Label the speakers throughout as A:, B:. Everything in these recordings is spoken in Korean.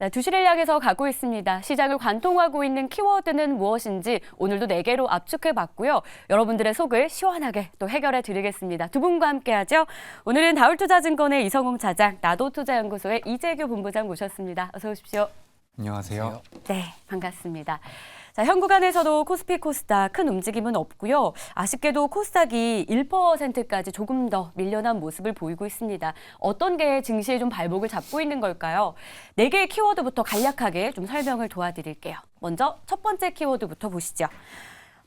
A: 네, 2시를 향해서 가고 있습니다. 시장을 관통하고 있는 키워드는 무엇인지 오늘도 4개로 압축해봤고요. 여러분들의 속을 시원하게 또 해결해 드리겠습니다. 두 분과 함께하죠. 오늘은 다울투자증권의 이성웅 차장, 나도투자연구소의 이재규 본부장 모셨습니다. 어서 오십시오.
B: 안녕하세요.
A: 네, 반갑습니다. 자, 현 구간에서도 코스피 코스닥 큰 움직임은 없고요. 아쉽게도 코스닥이 1%까지 조금 더 밀려난 모습을 보이고 있습니다. 어떤 게 증시에 좀 발목을 잡고 있는 걸까요? 4개의 키워드부터 간략하게 좀 설명을 도와드릴게요. 먼저 첫 번째 키워드부터 보시죠.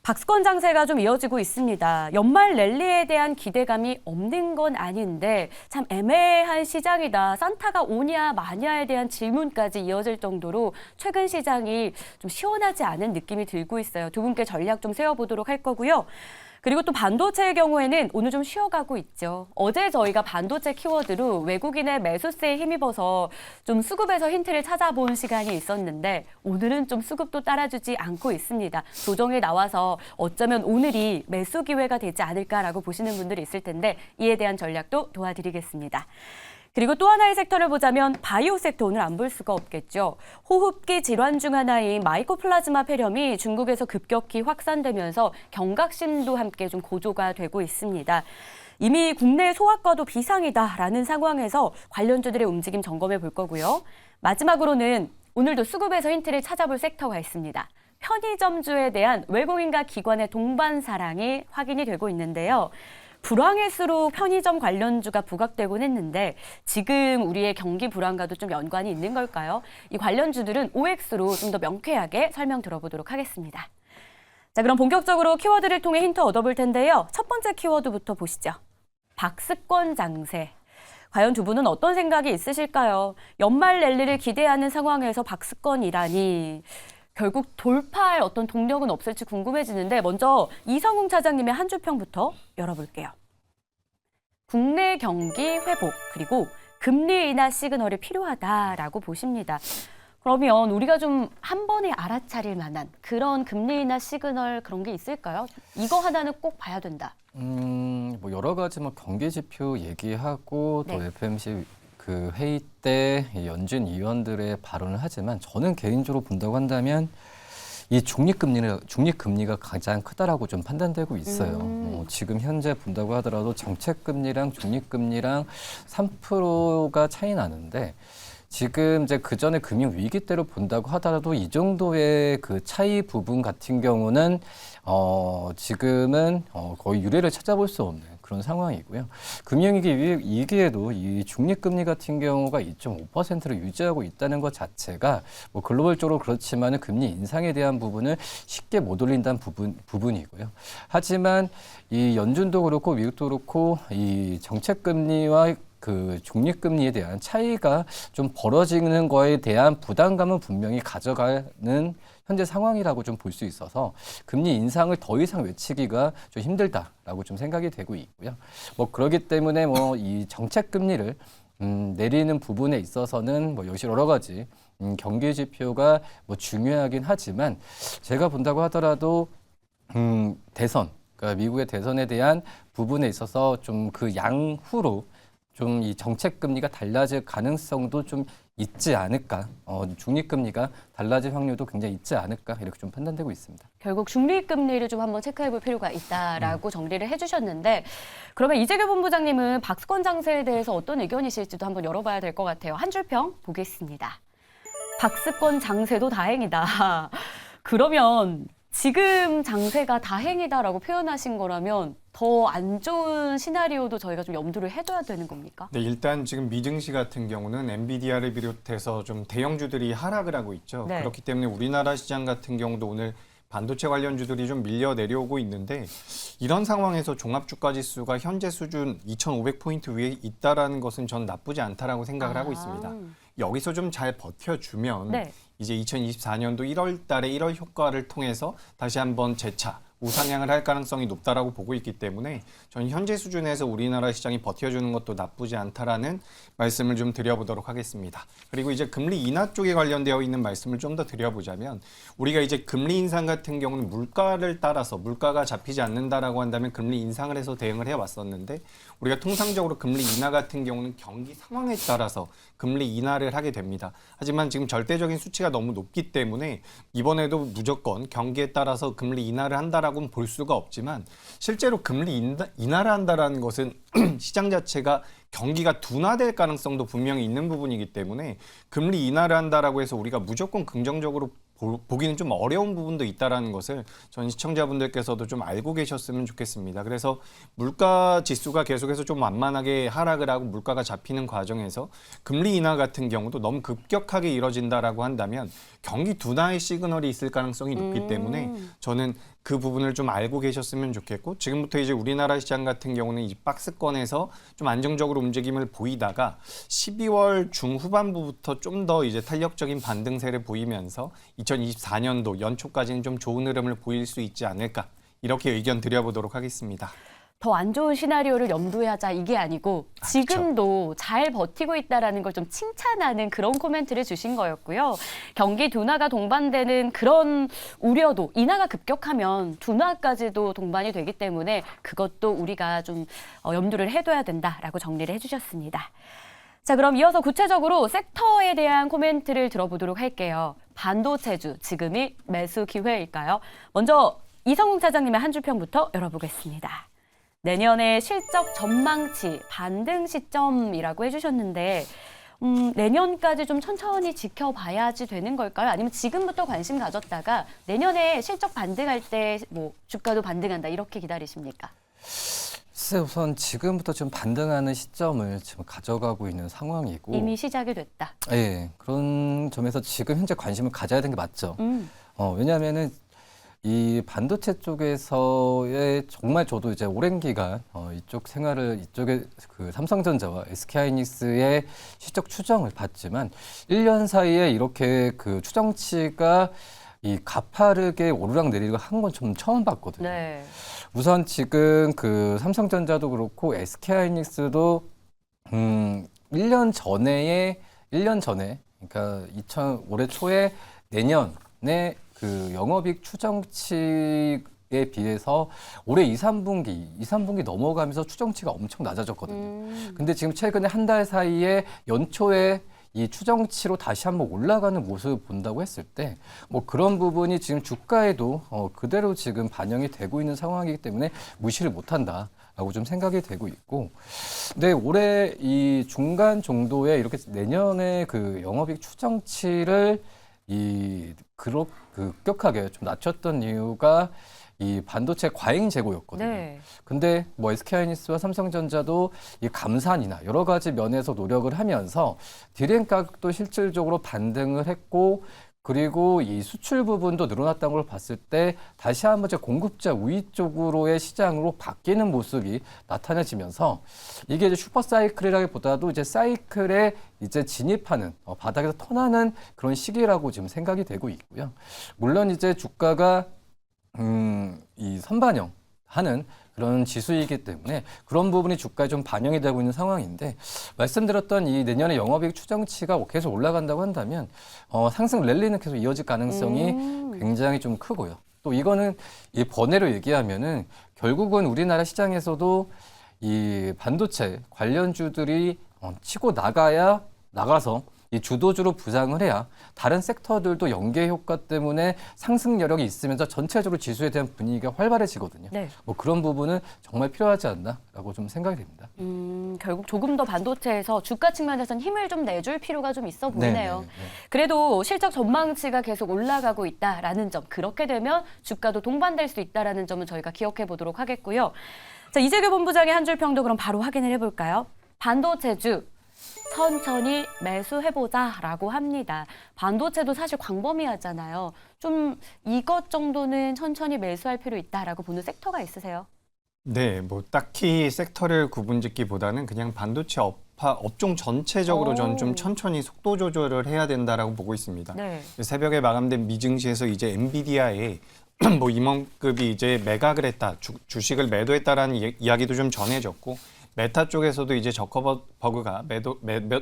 A: 박스권 장세가 좀 이어지고 있습니다. 연말 랠리에 대한 기대감이 없는 건 아닌데 참 애매한 시장이다. 산타가 오냐 마냐에 대한 질문까지 이어질 정도로 최근 시장이 좀 시원하지 않은 느낌이 들고 있어요. 두 분께 전략 좀 세워보도록 할 거고요. 그리고 또 반도체의 경우에는 오늘 좀 쉬어가고 있죠. 어제 저희가 반도체 키워드로 외국인의 매수세에 힘입어서 좀 수급에서 힌트를 찾아본 시간이 있었는데 오늘은 좀 수급도 따라주지 않고 있습니다. 조정에 나와서 어쩌면 오늘이 매수 기회가 되지 않을까라고 보시는 분들이 있을 텐데 이에 대한 전략도 도와드리겠습니다. 그리고 또 하나의 섹터를 보자면 바이오 섹터 오늘 안 볼 수가 없겠죠. 호흡기 질환 중 하나인 마이코플라즈마 폐렴이 중국에서 급격히 확산되면서 경각심도 함께 좀 고조가 되고 있습니다. 이미 국내 소아과도 비상이다라는 상황에서 관련주들의 움직임 점검해 볼 거고요. 마지막으로는 오늘도 수급에서 힌트를 찾아볼 섹터가 있습니다. 편의점주에 대한 외국인과 기관의 동반 사랑이 확인이 되고 있는데요. 불황일수록 편의점 관련주가 부각되곤 했는데 지금 우리의 경기 불황과도 좀 연관이 있는 걸까요? 이 관련주들은 OX로 좀 더 명쾌하게 설명 들어보도록 하겠습니다. 자, 그럼 본격적으로 키워드를 통해 힌트 얻어볼 텐데요. 첫 번째 키워드부터 보시죠. 박스권 장세. 과연 두 분은 어떤 생각이 있으실까요? 연말 랠리를 기대하는 상황에서 박스권이라니 결국 돌파할 어떤 동력은 없을지 궁금해지는데 먼저 이성웅 차장님의 한 주평부터 열어볼게요. 국내 경기 회복 그리고 금리 인하 시그널이 필요하다라고 보십니다. 그러면 우리가 좀 한 번에 알아차릴 만한 그런 금리 인하 시그널 그런 게 있을까요? 이거 하나는 꼭 봐야 된다.
B: 뭐 여러 가지 경기 지표 얘기하고 또
A: 네.
B: FMC 그 회의 때 연준 위원들의 발언을 하지만 저는 개인적으로 본다고 한다면 이 중립금리가 가장 크다라고 좀 판단되고 있어요. 지금 현재 본다고 하더라도 정책금리랑 중립금리랑 3%가 차이 나는데 지금 이제 그 전에 금융 위기 때로 본다고 하더라도 이 정도의 그 차이 부분 같은 경우는 지금은 거의 유례를 찾아볼 수 없는 그런 상황이고요. 금융위기 위기에도 이 중립금리 같은 경우가 2.5%를 유지하고 있다는 것 자체가 뭐 글로벌적으로 그렇지만 금리 인상에 대한 부분을 쉽게 못 올린다는 부분이고요. 하지만 이 연준도 그렇고 미국도 그렇고 이 정책금리와 그 중립금리에 대한 차이가 좀 벌어지는 거에 대한 부담감은 분명히 가져가는 현재 상황이라고 좀 볼 수 있어서 금리 인상을 더 이상 외치기가 좀 힘들다라고 좀 생각이 되고 있고요. 뭐 그렇기 때문에 이 정책금리를 내리는 부분에 있어서는 역시 여러 가지 경기 지표가 중요하긴 하지만 제가 본다고 하더라도 대선, 그러니까 미국의 대선에 대한 부분에 있어서 좀 그 양후로 좀 이 정책금리가 달라질 가능성도 좀 있지 않을까, 중립금리가 달라질 확률도 굉장히 있지 않을까 이렇게 좀 판단되고 있습니다.
A: 결국 중립금리를 좀 한번 체크해볼 필요가 있다라고 정리를 해주셨는데 그러면 이재규 본부장님은 박스권 장세에 대해서 어떤 의견이실지도 한번 열어봐야 될 것 같아요. 한 줄평 보겠습니다. 박스권 장세도 다행이다. 그러면 지금 장세가 다행이다라고 표현하신 거라면 더 안 좋은 시나리오도 저희가 좀 염두를 해둬야 되는 겁니까?
C: 네, 일단 지금 미증시 같은 경우는 엔비디아를 비롯해서 좀 대형주들이 하락을 하고 있죠.
A: 네.
C: 그렇기 때문에 우리나라 시장 같은 경우도 오늘 반도체 관련주들이 좀 밀려 내려오고 있는데 이런 상황에서 종합주가 지수가 현재 수준 2,500포인트 위에 있다라는 것은 전 나쁘지 않다라고 생각을 하고 있습니다. 여기서 좀 잘 버텨주면
A: 네.
C: 이제 2024년도 1월 달에 1월 효과를 통해서 다시 한번 재차 우상향을 할 가능성이 높다라고 보고 있기 때문에 저는 현재 수준에서 우리나라 시장이 버텨주는 것도 나쁘지 않다라는 말씀을 좀 드려보도록 하겠습니다. 그리고 이제 금리 인하 쪽에 관련되어 있는 말씀을 좀 더 드려보자면 우리가 이제 금리 인상 같은 경우는 물가를 따라서 물가가 잡히지 않는다라고 한다면 금리 인상을 해서 대응을 해왔었는데 우리가 통상적으로 금리 인하 같은 경우는 경기 상황에 따라서 금리 인하를 하게 됩니다. 하지만 지금 절대적인 수치가 너무 높기 때문에 이번에도 무조건 경기에 따라서 금리 인하를 한다라고는 볼 수가 없지만 실제로 금리 인하를 한다라는 것은 시장 자체가 경기가 둔화될 가능성도 분명히 있는 부분이기 때문에 금리 인하를 한다라고 해서 우리가 무조건 긍정적으로 보기는 좀 어려운 부분도 있다라는 것을 전 시청자분들께서도 좀 알고 계셨으면 좋겠습니다. 그래서 물가 지수가 계속해서 좀 완만하게 하락을 하고 물가가 잡히는 과정에서 금리 인하 같은 경우도 너무 급격하게 이뤄진다라고 한다면 경기 둔화의 시그널이 있을 가능성이 높기 때문에 저는 그 부분을 좀 알고 계셨으면 좋겠고 지금부터 이제 우리나라 시장 같은 경우는 이 박스권에서 좀 안정적으로 움직임을 보이다가 12월 중후반부부터 좀 더 이제 탄력적인 반등세를 보이면서 2024년도 연초까지는 좀 좋은 흐름을 보일 수 있지 않을까 이렇게 의견 드려보도록 하겠습니다.
A: 더 안 좋은 시나리오를 염두에 하자 이게 아니고 지금도 잘 버티고 있다라는 걸 좀 칭찬하는 그런 코멘트를 주신 거였고요. 경기 둔화가 동반되는 그런 우려도 인하가 급격하면 둔화까지도 동반이 되기 때문에 그것도 우리가 좀 염두를 해둬야 된다라고 정리를 해주셨습니다. 자, 그럼 이어서 구체적으로 섹터에 대한 코멘트를 들어보도록 할게요. 반도체주, 지금이 매수 기회일까요? 먼저 이성웅 차장님의 한 줄평부터 열어보겠습니다. 내년의 실적 전망치, 반등 시점이라고 해주셨는데 내년까지 좀 천천히 지켜봐야지 되는 걸까요? 아니면 지금부터 관심 가졌다가 내년에 실적 반등할 때 뭐 주가도 반등한다 이렇게 기다리십니까?
B: 글쎄 우선 지금부터 좀 반등하는 시점을 지금 가져가고 있는 상황이고
A: 이미 시작이 됐다.
B: 예, 그런 점에서 지금 현재 관심을 가져야 되는 게 맞죠. 왜냐하면은 이 반도체 쪽에서의 정말 저도 이제 오랜 기간 이쪽 생활을 이쪽에 그 삼성전자와 SK하이닉스의 실적 추정을 봤지만 1년 사이에 이렇게 그 추정치가 이 가파르게 오르락내리락 한 건 좀 처음 봤거든요.
A: 네.
B: 우선 지금 그 삼성전자도 그렇고 SK하이닉스도 1년 전에 그러니까 올해 초에 내년에 그 영업이익 추정치에 비해서 올해 2, 3분기 넘어가면서 추정치가 엄청 낮아졌거든요. 근데 지금 최근에 한 달 사이에 연초에 이 추정치로 다시 한번 올라가는 모습을 본다고 했을 때 뭐 그런 부분이 지금 주가에도 그대로 지금 반영이 되고 있는 상황이기 때문에 무시를 못한다라고 좀 생각이 되고 있고 근데 올해 이 중간 정도에 이렇게 내년에 그 영업이익 추정치를 그렇게 급격하게 좀 낮췄던 이유가 이 반도체 과잉 재고였거든요.
A: 네.
B: 근데 뭐 SK하이닉스와 삼성전자도 이 감산이나 여러 가지 면에서 노력을 하면서 디램 가격도 실질적으로 반등을 했고 그리고 이 수출 부분도 늘어났다는 걸 봤을 때 다시 한번 이제 공급자 우위 쪽으로의 시장으로 바뀌는 모습이 나타나지면서 이게 이제 슈퍼 사이클이라기보다도 이제 사이클에 이제 진입하는 바닥에서 턴하는 그런 시기라고 지금 생각이 되고 있고요. 물론 이제 주가가 이 선반영하는 그런 지수이기 때문에 그런 부분이 주가에 좀 반영이 되고 있는 상황인데 말씀드렸던 이 내년에 영업이익 추정치가 계속 올라간다고 한다면 상승 랠리는 계속 이어질 가능성이 굉장히 좀 크고요. 또 이거는 이 번외로 얘기하면은 결국은 우리나라 시장에서도 이 반도체 관련주들이 치고 나가서 이 주도주로 부상을 해야 다른 섹터들도 연계 효과 때문에 상승 여력이 있으면서 전체적으로 지수에 대한 분위기가 활발해지거든요.
A: 네.
B: 뭐 그런 부분은 정말 필요하지 않나라고 좀 생각이 됩니다.
A: 결국 조금 더 반도체에서 주가 측면에서는 힘을 좀 내줄 필요가 좀 있어 보이네요.
B: 네.
A: 그래도 실적 전망치가 계속 올라가고 있다라는 점, 그렇게 되면 주가도 동반될 수 있다라는 점은 저희가 기억해 보도록 하겠고요. 자, 이재규 본부장의 한 줄 평도 그럼 바로 확인을 해볼까요? 반도체주 천천히 매수해보자라고 합니다. 반도체도 사실 광범위하잖아요. 좀 이것 정도는 천천히 매수할 필요 있다라고 보는 섹터가 있으세요?
C: 네, 뭐 딱히 섹터를 구분짓기보다는 그냥 반도체 업종 전체적으로 저는 좀 천천히 속도 조절을 해야 된다라고 보고 있습니다.
A: 네.
C: 새벽에 마감된 미증시에서 이제 엔비디아의 뭐 임원급이 이제 매각을 했다, 주식을 매도했다라는 이야기도 좀 전해졌고 메타 쪽에서도 이제 저커버그가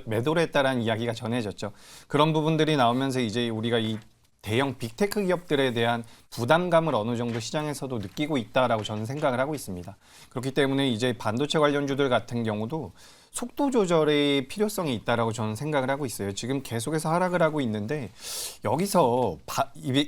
C: 매도를 했다라는 이야기가 전해졌죠. 그런 부분들이 나오면서 이제 우리가 이 대형 빅테크 기업들에 대한 부담감을 어느 정도 시장에서도 느끼고 있다라고 저는 생각을 하고 있습니다. 그렇기 때문에 이제 반도체 관련주들 같은 경우도 속도 조절의 필요성이 있다라고 저는 생각을 하고 있어요. 지금 계속해서 하락을 하고 있는데 여기서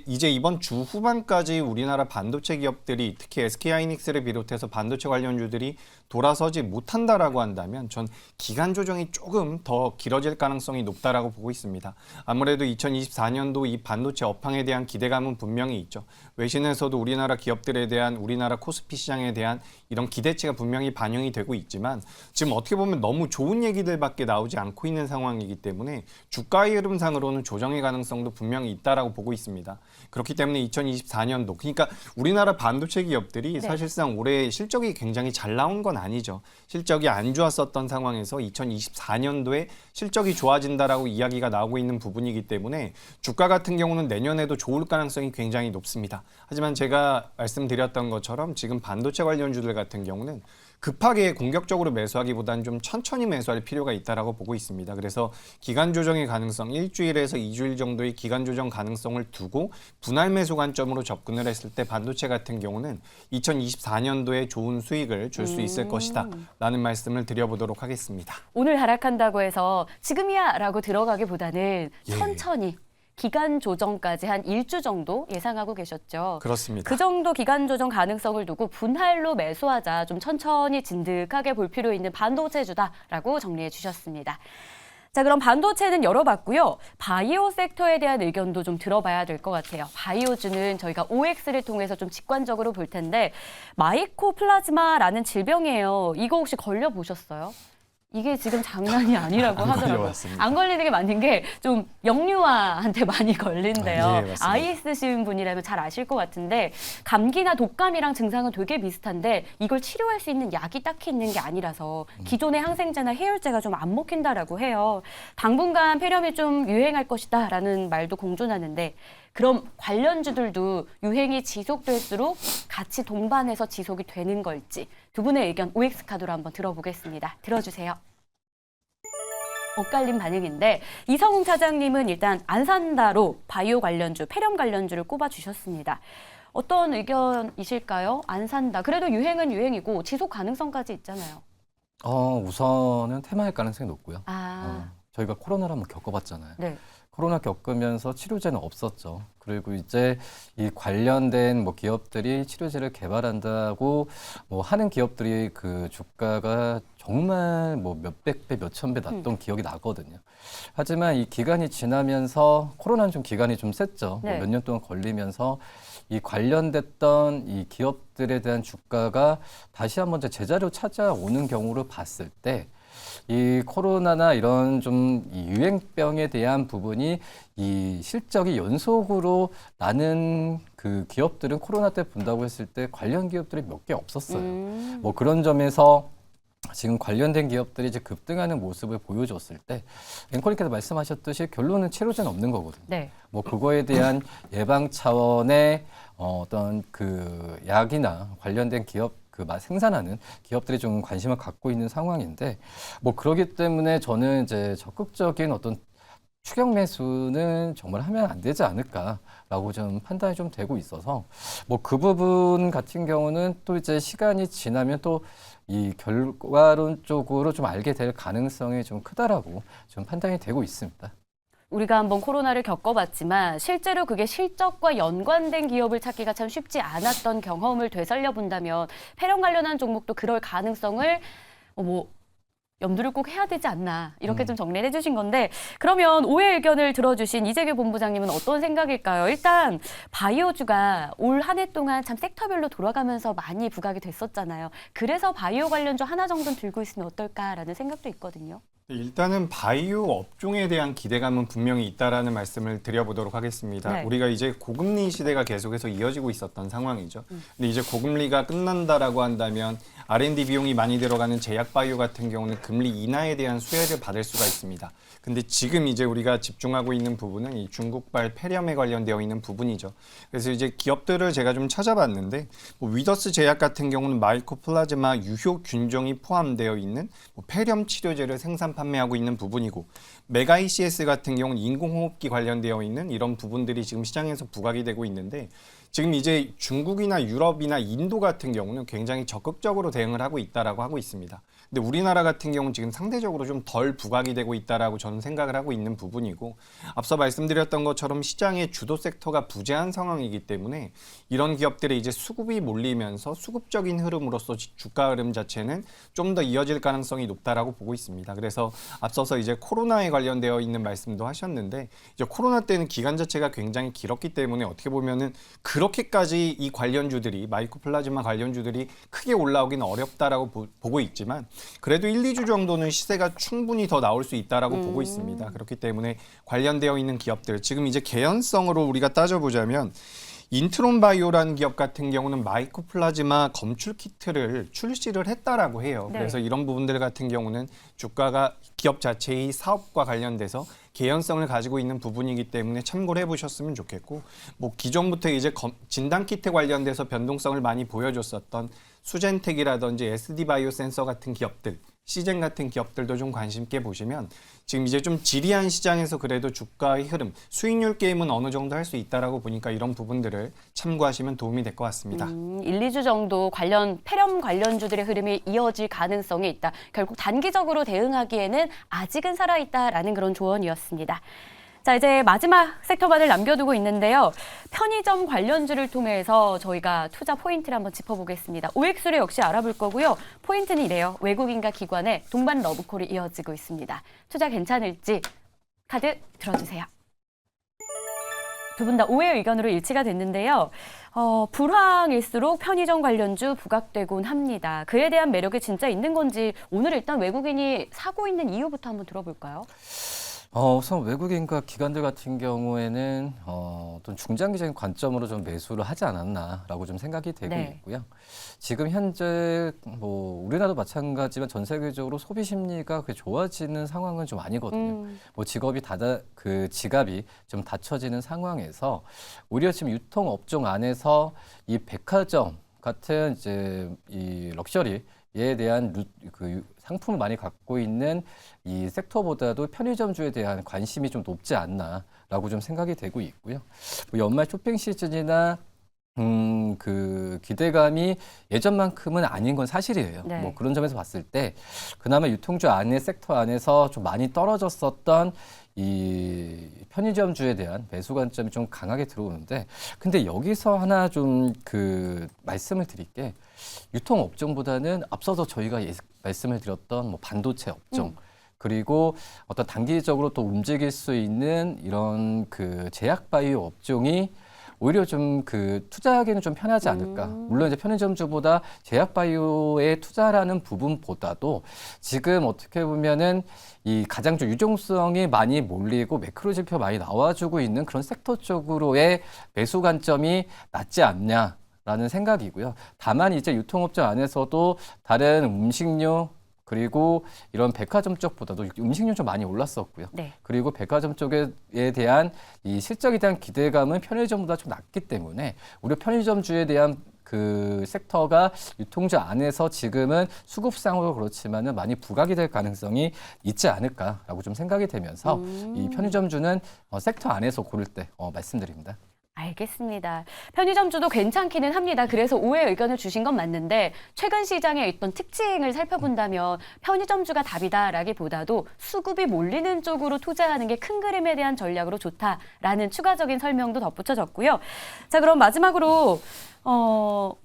C: 이제 이번 주 후반까지 우리나라 반도체 기업들이 특히 SK하이닉스를 비롯해서 반도체 관련주들이 돌아서지 못한다라고 한다면 전 기간 조정이 조금 더 길어질 가능성이 높다라고 보고 있습니다. 아무래도 2024년도 이 반도체 업황에 대한 기대감은 분명히 있죠. 외신에서도 우리나라 기업들에 대한 우리나라 코스피 시장에 대한 이런 기대치가 분명히 반영이 되고 있지만 지금 어떻게 보면 너무 좋은 얘기들밖에 나오지 않고 있는 상황이기 때문에 주가의 흐름상으로는 조정의 가능성도 분명히 있다라고 보고 있습니다. 그렇기 때문에 2024년도 그러니까 우리나라 반도체 기업들이 사실상 올해 실적이 굉장히 잘 나온 건 아니죠. 실적이 안 좋았었던 상황에서 2024년도에 실적이 좋아진다라고 이야기가 나오고 있는 부분이기 때문에 주가 같은 경우는 내년에도 좋을 가능성이 굉장히 높습니다. 하지만 제가 말씀드렸던 것처럼 지금 반도체 관련주들 같은 경우는 급하게 공격적으로 매수하기보다는 좀 천천히 매수할 필요가 있다라고 보고 있습니다. 그래서 기간 조정의 가능성, 일주일에서 2주일 정도의 기간 조정 가능성을 두고 분할 매수 관점으로 접근을 했을 때 반도체 같은 경우는 2024년도에 좋은 수익을 줄 수 있을 것이다 라는 말씀을 드려보도록 하겠습니다.
A: 오늘 하락한다고 해서 지금이야 라고 들어가기보다는
C: 예.
A: 천천히 기간 조정까지 한 1주 정도 예상하고 계셨죠.
C: 그렇습니다.
A: 그 정도 기간 조정 가능성을 두고 분할로 매수하자 좀 천천히 진득하게 볼 필요 있는 반도체주다라고 정리해 주셨습니다. 자, 그럼 반도체는 열어봤고요. 바이오 섹터에 대한 의견도 좀 들어봐야 될 것 같아요. 바이오주는 저희가 OX를 통해서 좀 직관적으로 볼 텐데 마이코플라즈마라는 질병이에요. 이거 혹시 걸려보셨어요? 이게 지금 장난이 아니라고
C: 안
A: 하더라고요.
C: 걸려봤습니다.
A: 안 걸리는 게 맞는 게 좀 영유아한테 많이 걸린대요.
C: 예, 맞습니다.
A: 아이 있으신 분이라면 잘 아실 것 같은데 감기나 독감이랑 증상은 되게 비슷한데 이걸 치료할 수 있는 약이 딱히 있는 게 아니라서 기존의 항생제나 해열제가 좀 안 먹힌다라고 해요. 당분간 폐렴이 좀 유행할 것이다라는 말도 공존하는데 그럼 관련주들도 유행이 지속될수록 같이 동반해서 지속이 되는 걸지 두 분의 의견 OX 카드로 한번 들어보겠습니다. 들어주세요. 엇갈린 반응인데 이성웅 차장님은 일단 안 산다로 바이오 관련주, 폐렴 관련주를 꼽아주셨습니다. 어떤 의견이실까요? 안 산다. 그래도 유행은 유행이고 지속 가능성까지 있잖아요.
B: 우선은 테마일 가능성이 높고요. 저희가 코로나를 한번 겪어봤잖아요.
A: 네.
B: 코로나 겪으면서 치료제는 없었죠. 그리고 이제 이 관련된 뭐 기업들이 치료제를 개발한다고 뭐 하는 기업들이 그 주가가 정말 뭐 몇백 배, 몇천 배 났던 기억이 나거든요. 하지만 이 기간이 지나면서 코로나는 좀 기간이 좀 셌죠.
A: 네.
B: 몇 년 동안 걸리면서 이 관련됐던 이 기업들에 대한 주가가 다시 한번 제자리로 찾아오는 경우를 봤을 때 이 코로나나 이런 좀 이 유행병에 대한 부분이 이 실적이 연속으로 나는 그 기업들은 코로나 때 본다고 했을 때 관련 기업들이 몇 개 없었어요. 뭐 그런 점에서 지금 관련된 기업들이 이제 급등하는 모습을 보여줬을 때 앵커님께서 말씀하셨듯이 결론은 치료제는 없는 거거든요.
A: 네.
B: 뭐 그거에 대한 예방 차원의 어떤 그 약이나 관련된 기업 그 생산하는 기업들이 좀 관심을 갖고 있는 상황인데 뭐 그러기 때문에 저는 이제 적극적인 어떤 추격 매수는 정말 하면 안 되지 않을까라고 좀 판단이 좀 되고 있어서 뭐 그 부분 같은 경우는 또 이제 시간이 지나면 또 이 결과론 쪽으로 좀 알게 될 가능성이 좀 크다라고 좀 판단이 되고 있습니다.
A: 우리가 한번 코로나를 겪어봤지만 실제로 그게 실적과 연관된 기업을 찾기가 참 쉽지 않았던 경험을 되살려 본다면 폐렴 관련한 종목도 그럴 가능성을 염두를 꼭 해야 되지 않나 이렇게 좀 정리를 해주신 건데 그러면 오해 의견을 들어주신 이재규 본부장님은 어떤 생각일까요? 일단 바이오주가 올 한 해 동안 참 섹터별로 돌아가면서 많이 부각이 됐었잖아요. 그래서 바이오 관련주 하나 정도는 들고 있으면 어떨까라는 생각도 있거든요.
C: 일단은 바이오 업종에 대한 기대감은 분명히 있다라는 말씀을 드려보도록 하겠습니다.
A: 네.
C: 우리가 이제 고금리 시대가 계속해서 이어지고 있었던 상황이죠. 근데 이제 고금리가 끝난다라고 한다면 R&D 비용이 많이 들어가는 제약 바이오 같은 경우는 금리 인하에 대한 수혜를 받을 수가 있습니다. 근데 지금 이제 우리가 집중하고 있는 부분은 이 중국발 폐렴에 관련되어 있는 부분이죠. 그래서 이제 기업들을 제가 좀 찾아봤는데 뭐 위더스 제약 같은 경우는 마이코플라즈마 유효균종이 포함되어 있는 뭐 폐렴 치료제를 생산 판매하고 있는 부분이고 메가이CS 같은 경우는 인공호흡기 관련되어 있는 이런 부분들이 지금 시장에서 부각이 되고 있는데 지금 이제 중국이나 유럽이나 인도 같은 경우는 굉장히 적극적으로 대응을 하고 있다라고 하고 있습니다. 근데 우리나라 같은 경우는 지금 상대적으로 좀 덜 부각이 되고 있다라고 저는 생각을 하고 있는 부분이고 앞서 말씀드렸던 것처럼 시장의 주도 섹터가 부재한 상황이기 때문에 이런 기업들의 이제 수급이 몰리면서 수급적인 흐름으로서 주가 흐름 자체는 좀 더 이어질 가능성이 높다라고 보고 있습니다. 그래서 앞서서 이제 코로나에 관련되어 있는 말씀도 하셨는데 이제 코로나 때는 기간 자체가 굉장히 길었기 때문에 어떻게 보면은 그렇게까지 이 관련주들이 마이코플라즈마 관련주들이 크게 올라오기는 어렵다라고 보고 있지만 그래도 1, 2주 정도는 시세가 충분히 더 나올 수 있다라고 보고 있습니다. 그렇기 때문에 관련되어 있는 기업들 지금 이제 개연성으로 우리가 따져보자면 인트론 바이오라는 기업 같은 경우는 마이코플라즈마 검출 키트를 출시를 했다라고 해요.
A: 네.
C: 그래서 이런 부분들 같은 경우는 주가가 기업 자체의 사업과 관련돼서 개연성을 가지고 있는 부분이기 때문에 참고를 해보셨으면 좋겠고 뭐 기존부터 이제 진단 키트 관련돼서 변동성을 많이 보여줬었던 수젠텍이라든지 SD바이오 센서 같은 기업들, 시젠 같은 기업들도 좀 관심 있게 보시면 지금 이제 좀 지리한 시장에서 그래도 주가의 흐름, 수익률 게임은 어느 정도 할 수 있다라고 보니까 이런 부분들을 참고하시면 도움이 될 것 같습니다.
A: 1, 2주 정도 폐렴 관련주들의 흐름이 이어질 가능성이 있다. 결국 단기적으로 대응하기에는 아직은 살아있다라는 그런 조언이었습니다. 자, 이제 마지막 섹터만을 남겨두고 있는데요. 편의점 관련주를 통해서 저희가 투자 포인트를 한번 짚어보겠습니다. OX를 역시 알아볼 거고요. 포인트는 이래요. 외국인과 기관의 동반 러브콜이 이어지고 있습니다. 투자 괜찮을지 카드 들어주세요. 두 분 다 오해 의견으로 일치가 됐는데요. 불황일수록 편의점 관련주 부각되곤 합니다. 그에 대한 매력이 진짜 있는 건지 오늘 일단 외국인이 사고 있는 이유부터 한번 들어볼까요?
B: 우선 외국인과 기관들 같은 경우에는 어떤 중장기적인 관점으로 좀 매수를 하지 않았나라고 좀 생각이 되고
A: 네.
B: 있고요. 지금 현재 뭐 우리나라도 마찬가지지만 전 세계적으로 소비 심리가 그렇게 좋아지는 상황은 좀 아니거든요. 뭐 지갑이 좀 닫혀지는 상황에서 오히려 지금 유통업종 안에서 이 백화점 같은 이제 이 럭셔리에 대한 상품을 많이 갖고 있는 이 섹터보다도 편의점주에 대한 관심이 좀 높지 않나라고 좀 생각이 되고 있고요. 뭐 연말 쇼핑 시즌이나 그 기대감이 예전만큼은 아닌 건 사실이에요.
A: 네.
B: 뭐 그런 점에서 봤을 때 그나마 유통주 안에 섹터 안에서 좀 많이 떨어졌었던 이 편의점주에 대한 매수 관점이 좀 강하게 들어오는데 근데 여기서 하나 좀 말씀을 드릴 게 유통업종보다는 앞서서 저희가 말씀을 드렸던 뭐 반도체 업종 그리고 어떤 단기적으로 또 움직일 수 있는 이런 제약 바이오 업종이 오히려 좀 투자하기는 좀 편하지 않을까. 물론 이제 편의점주보다 제약 바이오에 투자라는 부분보다도 지금 어떻게 보면은 이 가장 좀 유동성이 많이 몰리고 매크로 지표 많이 나와주고 있는 그런 섹터 쪽으로의 매수 관점이 낫지 않냐라는 생각이고요. 다만 이제 유통업종 안에서도 다른 음식료 그리고 이런 백화점 쪽보다도 음식료 좀 많이 올랐었고요.
A: 네.
B: 그리고 백화점 쪽에 대한 이 실적에 대한 기대감은 편의점보다 좀 낮기 때문에 우리 편의점주에 대한 섹터가 유통주 안에서 지금은 수급상으로 그렇지만은 많이 부각이 될 가능성이 있지 않을까라고 좀 생각이 되면서 이 편의점주는 섹터 안에서 고를 때 말씀드립니다.
A: 알겠습니다. 편의점주도 괜찮기는 합니다. 그래서 오해 의견을 주신 건 맞는데 최근 시장의 어떤 특징을 살펴본다면 편의점주가 답이다라기보다도 수급이 몰리는 쪽으로 투자하는 게 큰 그림에 대한 전략으로 좋다라는 추가적인 설명도 덧붙여졌고요. 자, 그럼 마지막으로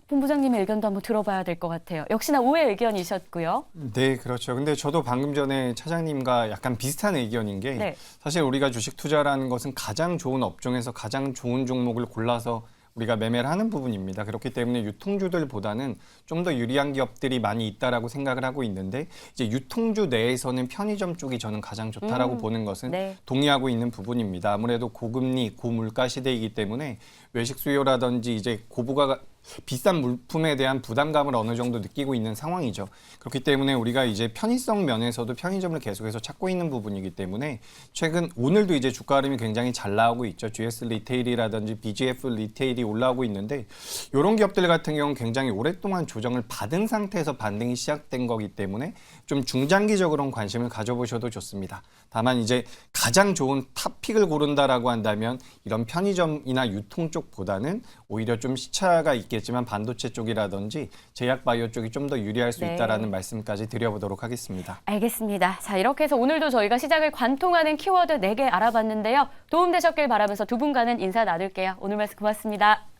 A: 본부장님의 의견도 한번 들어봐야 될 것 같아요. 역시나 오해 의견이셨고요.
C: 네, 그렇죠. 근데 저도 방금 전에 차장님과 약간 비슷한 의견인 게
A: 네.
C: 사실 우리가 주식 투자라는 것은 가장 좋은 업종에서 가장 좋은 종목을 골라서 우리가 매매를 하는 부분입니다. 그렇기 때문에 유통주들보다는 좀 더 유리한 기업들이 많이 있다라고 생각을 하고 있는데 이제 유통주 내에서는 편의점 쪽이 저는 가장 좋다라고 보는 것은
A: 네.
C: 동의하고 있는 부분입니다. 아무래도 고금리, 고물가 시대이기 때문에 외식 수요라든지 이제 고부가 비싼 물품에 대한 부담감을 어느 정도 느끼고 있는 상황이죠. 그렇기 때문에 우리가 이제 편의성 면에서도 편의점을 계속해서 찾고 있는 부분이기 때문에 최근 오늘도 이제 주가 흐름이 굉장히 잘 나오고 있죠. GS 리테일이라든지 BGF 리테일이 올라오고 있는데 이런 기업들 같은 경우는 굉장히 오랫동안 조정을 받은 상태에서 반등이 시작된 거기 때문에 좀 중장기적으로는 관심을 가져보셔도 좋습니다. 다만 이제 가장 좋은 탑픽을 고른다라고 한다면 이런 편의점이나 유통 쪽보다는 오히려 좀 시차가 있겠지만 반도체 쪽이라든지 제약 바이오 쪽이 좀 더 유리할 수
A: 네.
C: 있다라는 말씀까지 드려보도록 하겠습니다.
A: 알겠습니다. 자, 이렇게 해서 오늘도 저희가 시장을 관통하는 키워드 4개 알아봤는데요. 도움되셨길 바라면서 두 분과는 인사 나눌게요. 오늘 말씀 고맙습니다.